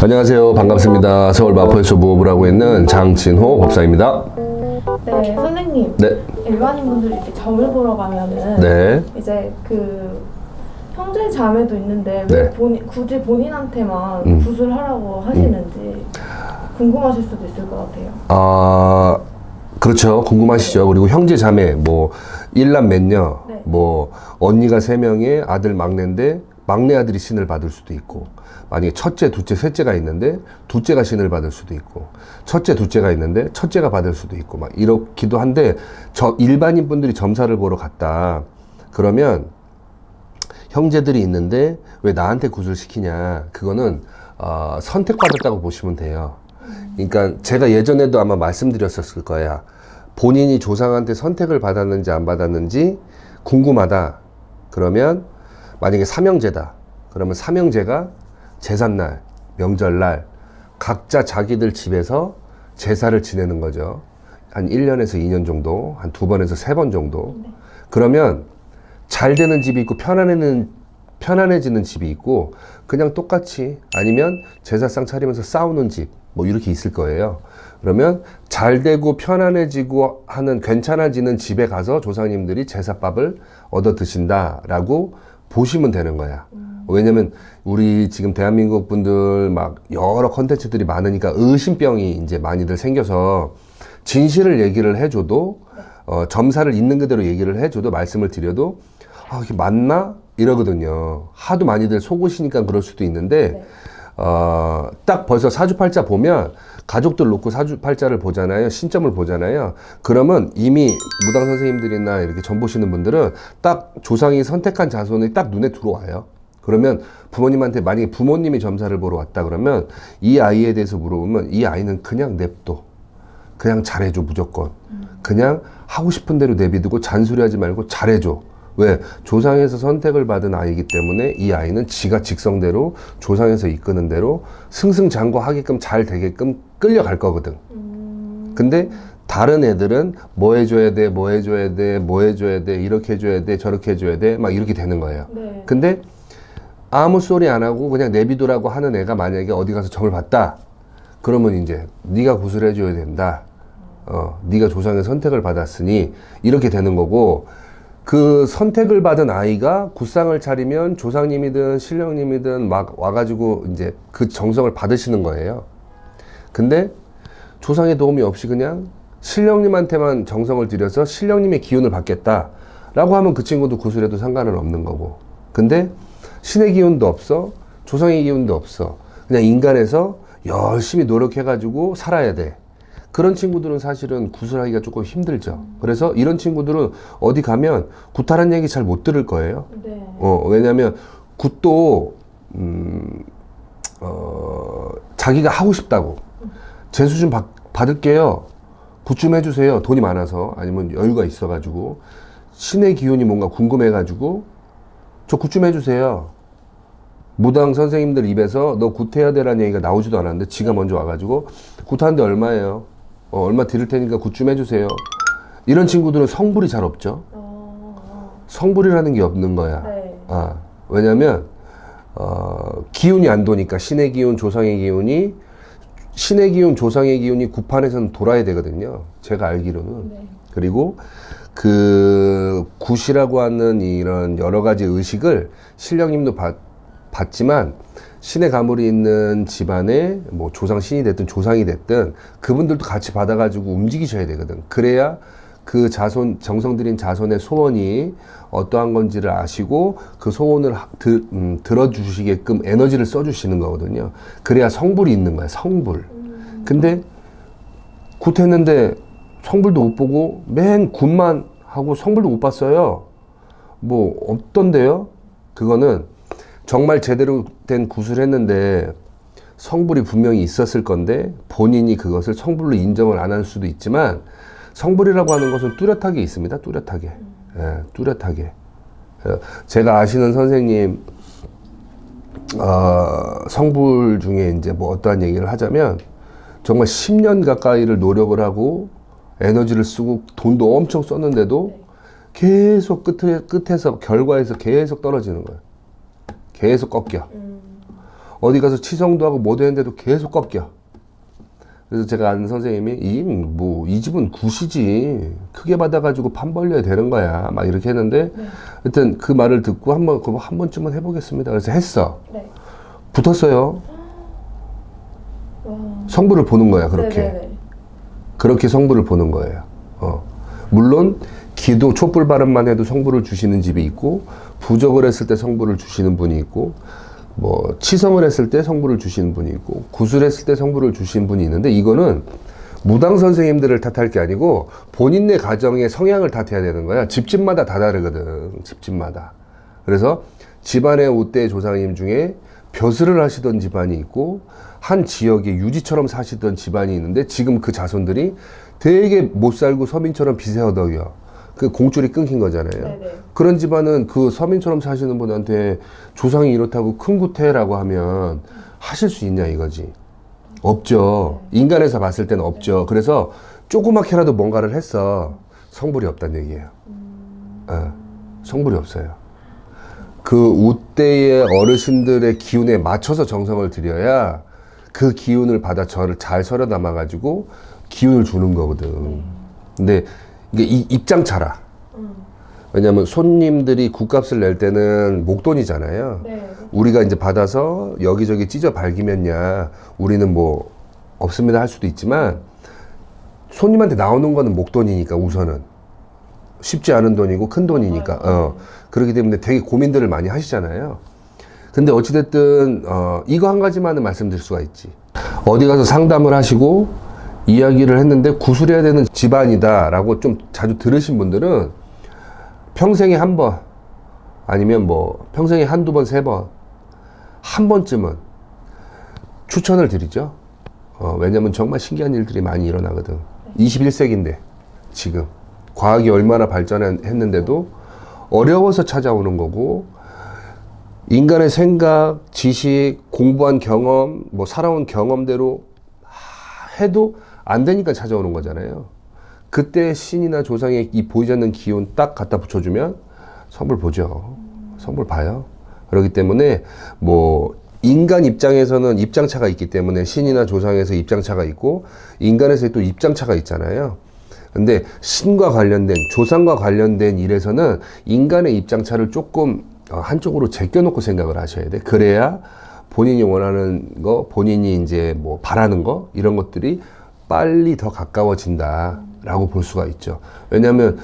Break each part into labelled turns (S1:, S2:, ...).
S1: 안녕하세요. 반갑습니다. 서울 마포에서 무업을 하고 있는 장진호 법사입니다.
S2: 네, 선생님.
S1: 네.
S2: 일반인분들이 이렇게 점을 보러 가면은
S1: 네.
S2: 이제 그 형제 자매도 있는데
S1: 네.
S2: 왜 굳이 본인한테만 구술하라고 하시는지 궁금하실 수도 있을 것 같아요.
S1: 그렇죠. 궁금하시죠. 그리고 형제 자매, 뭐, 일남 몇녀,
S2: 네.
S1: 뭐, 언니가 3명에 아들 막내인데, 막내 아들이 신을 받을 수도 있고, 만약에 첫째, 둘째, 셋째가 있는데, 둘째가 신을 받을 수도 있고, 첫째, 둘째가 있는데, 첫째가 받을 수도 있고, 막 이렇기도 한데, 일반인 분들이 점사를 보러 갔다. 그러면, 형제들이 있는데, 왜 나한테 구슬시키냐. 그거는, 선택받았다고 보시면 돼요. 그러니까 제가 예전에도 아마 말씀드렸었을 거야. 본인이 조상한테 선택을 받았는지 안 받았는지 궁금하다. 그러면 만약에 삼형제다. 그러면 삼형제가 제삿날, 명절날 각자 자기들 집에서 제사를 지내는 거죠. 한 1년에서 2년 정도, 한 2번에서 3번 정도. 그러면 잘 되는 집이 있고 편안해지는 집이 있고 그냥 똑같이 아니면 제사상 차리면서 싸우는 집 뭐 이렇게 있을 거예요. 그러면 잘 되고 편안해지고 하는 괜찮아지는 집에 가서 조상님들이 제사밥을 얻어 드신다라고 보시면 되는 거야. 왜냐면 우리 지금 대한민국 분들 막 여러 컨텐츠들이 많으니까 의심병이 이제 많이들 생겨서 진실을 얘기를 해줘도 점사를 있는 그대로 얘기를 해줘도 말씀을 드려도 이게 맞나? 이러거든요. 하도 많이들 속으시니까 그럴 수도 있는데
S2: 네.
S1: 딱 벌써 사주팔자 보면 가족들 놓고 사주팔자를 보잖아요. 신점을 보잖아요. 그러면 이미 무당 선생님들이나 이렇게 점 보시는 분들은 딱 조상이 선택한 자손이 딱 눈에 들어와요. 그러면 부모님한테 만약에 부모님이 점사를 보러 왔다 그러면 이 아이에 대해서 물어보면 이 아이는 그냥 냅둬. 그냥 잘해줘 무조건. 그냥 하고 싶은 대로 내비두고 잔소리하지 말고 잘해줘. 왜? 조상에서 선택을 받은 아이이기 때문에 이 아이는 지가 직성대로 조상에서 이끄는 대로 승승장구하게끔 잘 되게끔 끌려갈 거거든. 근데 다른 애들은 뭐 해줘야 돼, 뭐 해줘야 돼, 뭐 해줘야 돼, 이렇게 해줘야 돼, 저렇게 해줘야 돼, 막 이렇게 되는 거예요.
S2: 네.
S1: 근데 아무 소리 안 하고 그냥 내비두라고 하는 애가 만약에 어디 가서 점을 봤다. 그러면 이제 네가 구슬해줘야 된다. 네가 조상의 선택을 받았으니 이렇게 되는 거고 그 선택을 받은 아이가 굿상을 차리면 조상님이든 신령님이든 막 와가지고 이제 그 정성을 받으시는 거예요. 근데 조상의 도움이 없이 그냥 신령님한테만 정성을 들여서 신령님의 기운을 받겠다라고 하면 그 친구도 구슬해도 상관은 없는 거고. 근데 신의 기운도 없어, 조상의 기운도 없어. 그냥 인간에서 열심히 노력해가지고 살아야 돼. 그런 친구들은 사실은 구슬하기가 조금 힘들죠. 그래서 이런 친구들은 어디 가면 굿하란 얘기 잘 못 들을 거예요.
S2: 네.
S1: 왜냐면 굿도 자기가 하고 싶다고 재수 좀 받을게요. 굿 좀 해주세요. 돈이 많아서 아니면 여유가 있어가지고 신의 기운이 뭔가 궁금해가지고 저 굿 좀 해주세요. 무당 선생님들 입에서 너 굿해야 되라는 얘기가 나오지도 않았는데 지가 먼저 와가지고 굿하는데 얼마예요? 얼마 드릴 테니까 굿 좀 해주세요. 이런 친구들은 성불이 잘 없죠. 성불이라는 게 없는 거야.
S2: 네.
S1: 왜냐면 기운이 안 도니까 신의 기운, 조상의 기운이 신의 기운, 조상의 기운이 구판에서는 돌아야 되거든요. 제가 알기로는.
S2: 네.
S1: 그리고 그 굿이라고 하는 이런 여러 가지 의식을 신령님도 받지만 신의 가물이 있는 집안에 뭐 조상 신이 됐든 조상이 됐든 그분들도 같이 받아가지고 움직이셔야 되거든. 그래야 그 자손 정성 들인 자손의 소원이 어떠한 건지를 아시고 그 소원을 들어주시게끔 에너지를 써주시는 거거든요. 그래야 성불이 있는 거야. 성불. 근데 굿했는데 성불도 못 보고 맨 굿만 하고 성불도 못 봤어요. 뭐 없던데요. 그거는 정말 제대로 된 굿을 했는데 성불이 분명히 있었을 건데 본인이 그것을 성불로 인정을 안 할 수도 있지만 성불이라고 하는 것은 뚜렷하게 있습니다. 뚜렷하게. 예, 뚜렷하게. 제가 아시는 선생님 성불 중에 이제 뭐 어떠한 얘기를 하자면 정말 10년 가까이를 노력을 하고 에너지를 쓰고 돈도 엄청 썼는데도 계속 끝에서 결과에서 계속 떨어지는 거예요. 계속 꺾여. 어디 가서 치성도 하고 뭐도 했는데도 계속 꺾여. 그래서 제가 아는 선생님이 이 집은 굿이지. 크게 받아가지고 판 벌려야 되는 거야. 막 이렇게 했는데
S2: 네.
S1: 하여튼 그 말을 듣고 그거 한 번쯤은 해보겠습니다. 그래서 했어.
S2: 네.
S1: 붙었어요.
S2: 와.
S1: 성부를 보는 거야, 그렇게.
S2: 네네네.
S1: 그렇게 성부를 보는 거예요. 물론 기도 촛불 발음만 해도 성부를 주시는 집이 있고, 부적을 했을 때 성부를 주시는 분이 있고, 뭐 치성을 했을 때 성부를 주시는 분이 있고, 구술했을 때 성부를 주시는 분이 있는데, 이거는 무당 선생님들을 탓할 게 아니고 본인네 가정의 성향을 탓해야 되는 거야. 집집마다 다 다르거든. 집집마다. 그래서 집안의 우대 조상님 중에 벼슬을 하시던 집안이 있고, 한 지역에 유지처럼 사시던 집안이 있는데, 지금 그 자손들이 되게 못 살고 서민처럼 빚에 허덕여. 그 공줄이 끊긴 거잖아요.
S2: 네네.
S1: 그런 집안은 그 서민처럼 사시는 분한테 조상이 이렇다고 큰 구태라고 하면 하실 수 있냐 이거지. 없죠. 인간에서 봤을 때는 없죠. 그래서 조그맣게라도 뭔가를 했어. 성불이 없다는 얘기예요. 성불이 없어요. 그 우대의 어르신들의 기운에 맞춰서 정성을 들여야 그 기운을 받아 저를 잘 서려 담아가지고 기운을 주는 거거든. 근데 이게 입장차라. 왜냐면 손님들이 굿값을 낼 때는 목돈이잖아요.
S2: 네.
S1: 우리가 이제 받아서 여기저기 찢어 밝히면야 우리는 뭐 없습니다 할 수도 있지만, 손님한테 나오는 거는 목돈이니까 우선은 쉽지 않은 돈이고 큰 돈이니까. 그렇기 때문에 되게 고민들을 많이 하시잖아요. 근데 어찌됐든 이거 한 가지만은 말씀드릴 수가 있지. 어디 가서 상담을 하시고 이야기를 했는데 구술해야 되는 집안이다 라고 좀 자주 들으신 분들은 평생에 한 번, 아니면 뭐 평생에 한두 번, 세 번, 한 번쯤은 추천을 드리죠. 왜냐면 정말 신기한 일들이 많이 일어나거든. 21세기인데 지금 과학이 얼마나 발전했는데도 어려워서 찾아오는 거고, 인간의 생각, 지식, 공부한 경험, 뭐 살아온 경험대로 해도 안 되니까 찾아오는 거잖아요. 그때 신이나 조상의 이 보이지 않는 기운 딱 갖다 붙여주면 성불 보죠. 성불 봐요. 그렇기 때문에 뭐 인간 입장에서는 입장차가 있기 때문에 신이나 조상에서 입장차가 있고, 인간에서 또 입장차가 있잖아요. 근데 신과 관련된, 조상과 관련된 일에서는 인간의 입장차를 조금 한쪽으로 제껴놓고 생각을 하셔야 돼. 그래야 본인이 원하는 거, 본인이 이제 뭐 바라는 거, 이런 것들이 빨리 더 가까워진다라고 볼 수가 있죠. 왜냐하면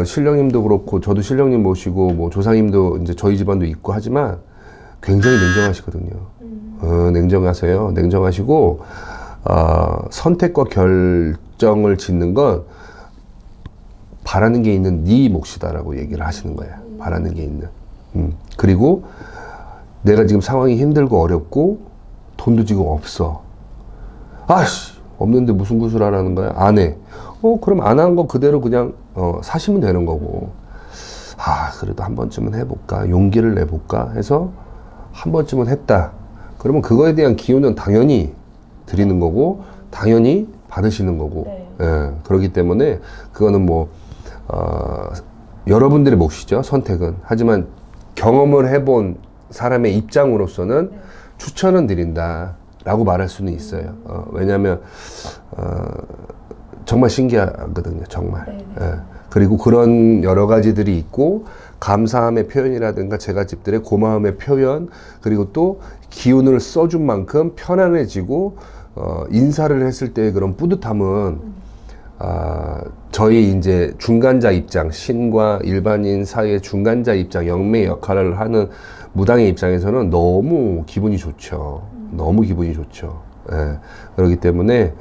S1: 신령님도 그렇고, 저도 신령님 모시고 뭐 조상님도 이제 저희 집안도 있고 하지만 굉장히 냉정하시거든요. 냉정하세요. 냉정하시고 선택과 결정을 짓는 건 바라는 게 있는 네 몫이다라고 얘기를 하시는 거예요. 바라는 게 있는. 그리고 내가 지금 상황이 힘들고 어렵고 돈도 지금 없어. 아씨, 없는데 무슨 구슬하라는 거야? 안 해. 그럼 안 한 거 그대로 그냥 사시면 되는 거고. 그래도 한 번쯤은 해볼까? 용기를 내볼까? 해서 한 번쯤은 했다. 그러면 그거에 대한 기운은 당연히 드리는 거고, 당연히 받으시는 거고.
S2: 네.
S1: 예, 그렇기 때문에 그거는 뭐 여러분들의 몫이죠, 선택은. 하지만 경험을 해본 사람의 입장으로서는 추천은 드린다라고 말할 수는 있어요. 왜냐하면 정말 신기하거든요, 정말. 예. 그리고 그런 여러 가지들이 있고, 감사함의 표현이라든가 제갓집들의 고마움의 표현, 그리고 또 기운을 써준 만큼 편안해지고 인사를 했을 때 그런 뿌듯함은 저희 이제 중간자 입장, 신과 일반인 사이의 중간자 입장, 영매 역할을 하는 무당의 입장에서는 너무 기분이 좋죠. 너무 기분이 좋죠. 예. 그렇기 때문에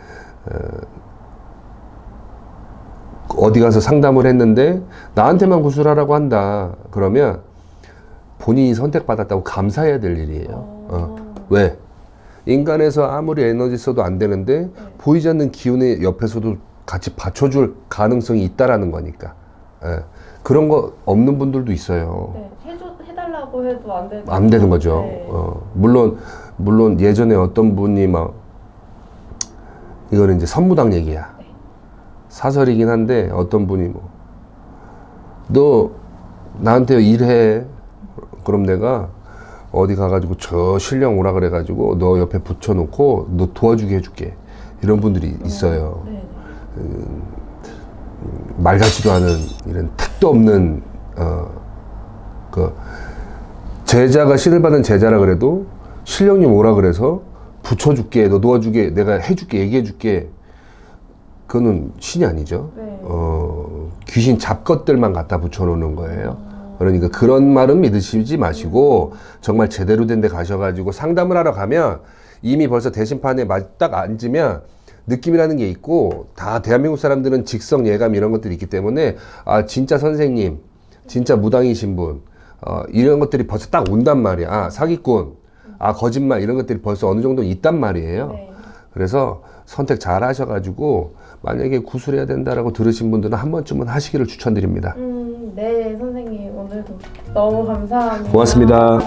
S1: 어디 가서 상담을 했는데 나한테만 구술하라고 한다. 그러면 본인이 선택받았다고 감사해야 될 일이에요. 왜? 인간에서 아무리 에너지 써도 안 되는데 보이지 않는 기운의 옆에서도 같이 받쳐줄 가능성이 있다라는 거니까. 예. 그런 거 없는 분들도 있어요.
S2: 네. 해달라고 해도
S1: 안 되는 거죠.
S2: 네.
S1: 물론 예전에 어떤 분이 막, 이거는 이제 선무당 얘기야. 사설이긴 한데 어떤 분이 뭐, 너 나한테 일해. 그럼 내가 어디 가가지고 저 신령 오라 그래가지고 너 옆에 붙여놓고 너 도와주게 해줄게. 이런 분들이 있어요.
S2: 네.
S1: 말 같지도 않은 이런 택도 없는 그 제자가 신을 받은 제자라 그래도 신령님 오라 그래서 붙여줄게, 너 도와주게, 내가 해줄게, 얘기해줄게. 그거는 신이 아니죠.
S2: 네.
S1: 귀신 잡것들만 갖다 붙여놓는 거예요. 그러니까 그런 말은 믿으시지 마시고 정말 제대로 된 데 가셔가지고 상담을 하러 가면 이미 벌써 대신판에 딱 앉으면 느낌이라는 게 있고, 다 대한민국 사람들은 직성, 예감 이런 것들이 있기 때문에 아 진짜 선생님, 진짜 무당이신 분, 이런 것들이 벌써 딱 온단 말이야. 아 사기꾼, 아 거짓말, 이런 것들이 벌써 어느 정도 있단 말이에요.
S2: 네.
S1: 그래서 선택 잘 하셔가지고 만약에 구술해야 된다라고 들으신 분들은 한 번쯤은 하시기를 추천드립니다.
S2: 네, 선생님 오늘도 너무 감사합니다.
S1: 고맙습니다.